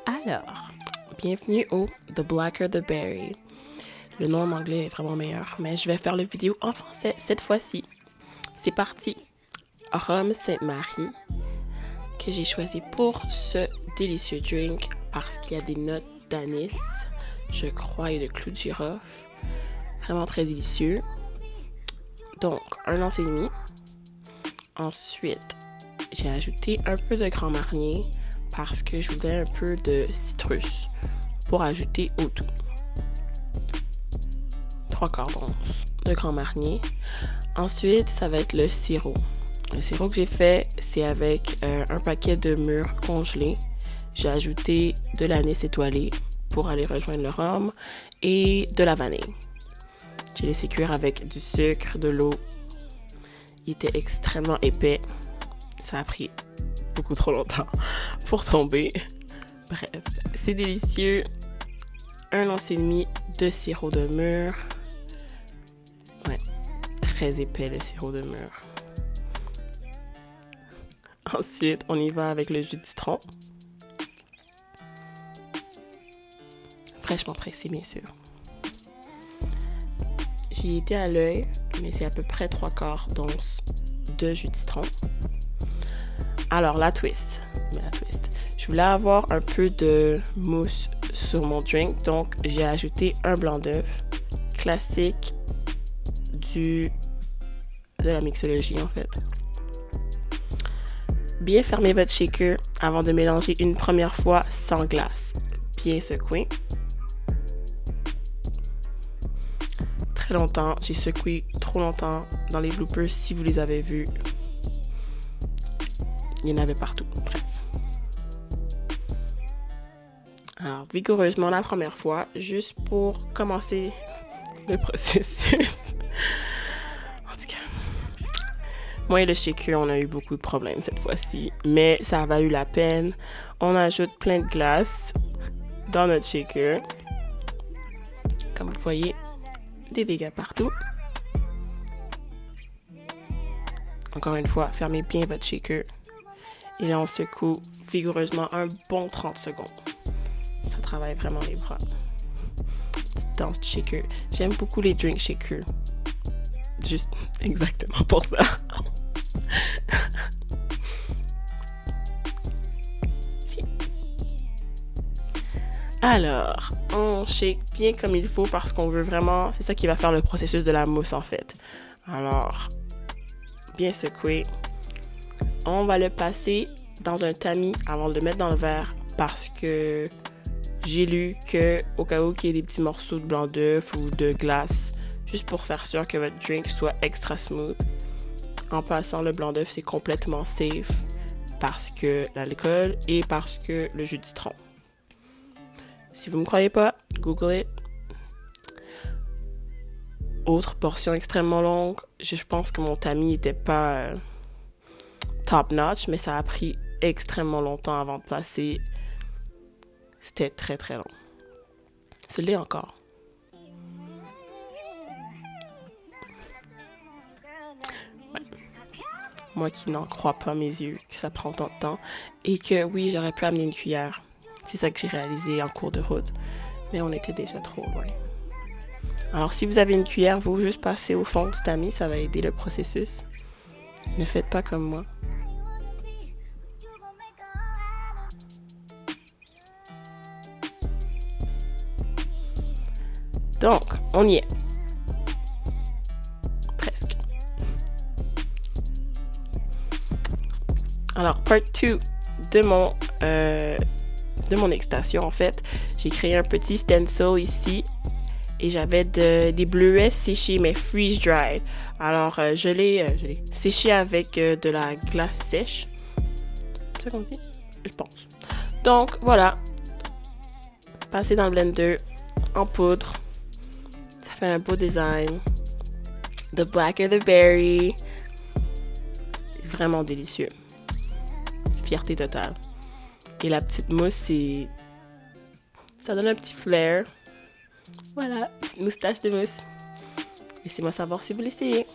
Alors, bienvenue au The Blacker the Berry. Le nom en anglais est vraiment meilleur, mais je vais faire la vidéo en français cette fois-ci. C'est parti! Rhum Sainte-Marie, que j'ai choisi pour ce délicieux drink parce qu'il y a des notes d'anis, je crois, et de clou de girofle. Vraiment très délicieux. Donc, 1 once et demi. Ensuite, j'ai ajouté un peu de Grand Marnier parce que je voulais un peu de citrus pour ajouter au tout. 3/4 d'once de Grand Marnier. Ensuite, ça va être le sirop. Le sirop que j'ai fait, c'est avec un paquet de mûres congelées. J'ai ajouté de l'anis étoilé pour aller rejoindre le rhum et de la vanille. J'ai laissé cuire avec du sucre, de l'eau. Il était extrêmement épais. Ça a pris beaucoup trop longtemps pour tomber. Bref, c'est délicieux. 1 once et demi de sirop de mûre. Ouais, très épais le sirop de mûre. Ensuite, on y va avec le jus de citron. Fraîchement pressé, bien sûr. J'y étais à l'œil, mais c'est à peu près 3/4 d'once de jus de citron. Alors, la twist. Je voulais avoir un peu de mousse sur mon drink, donc j'ai ajouté un blanc d'œuf classique de la mixologie, en fait. Bien fermer votre shaker avant de mélanger une première fois sans glace. Bien secouer. Très longtemps, j'ai secoué trop longtemps dans les bloopers si vous les avez vus. Il y en avait partout, bref. Alors, vigoureusement la première fois, juste pour commencer le processus. En tout cas, moi et le shaker, on a eu beaucoup de problèmes cette fois-ci, mais ça a valu la peine. On ajoute plein de glace dans notre shaker. Comme vous voyez, des dégâts partout. Encore une fois, fermez bien votre shaker. Et là, on secoue vigoureusement un bon 30 secondes. Ça travaille vraiment les bras. Petite danse du shaker. J'aime beaucoup les drink shakers. Juste exactement pour ça. Alors, on shake bien comme il faut parce qu'on veut vraiment... C'est ça qui va faire le processus de la mousse en fait. Alors, bien secouer. On va le passer dans un tamis avant de le mettre dans le verre parce que j'ai lu que au cas où qu'il y ait des petits morceaux de blanc d'œuf ou de glace, juste pour faire sûr que votre drink soit extra smooth. En passant, le blanc d'œuf, c'est complètement safe parce que l'alcool et parce que le jus de citron. Si vous ne me croyez pas, Google it. Autre portion extrêmement longue. Je pense que mon tamis n'était pas top notch, mais ça a pris extrêmement longtemps avant de passer. C'était très très long. Ce l'est encore. Ouais. Moi qui n'en crois pas mes yeux, que ça prend tant de temps. Et que oui, j'aurais pu amener une cuillère. C'est ça que j'ai réalisé en cours de route. Mais on était déjà trop loin. Alors si vous avez une cuillère, vous juste passez au fond du tamis, ça va aider le processus. Ne faites pas comme moi. Donc, on y est. Presque. Alors, part 2 de mon excitation, en fait. J'ai créé un petit stencil ici. Et j'avais des bleuets séchés, mais freeze-dried. Alors, je l'ai séché avec de la glace sèche. C'est ça qu'on dit? Je pense. Donc, voilà. Passé dans le blender en poudre. Ça fait un beau design. The Blacker the Berry. Vraiment délicieux. Fierté totale. Et la petite mousse, ça donne un petit flair. Voilà, petite moustache de mousse. Laissez-moi savoir si vous l'essayez.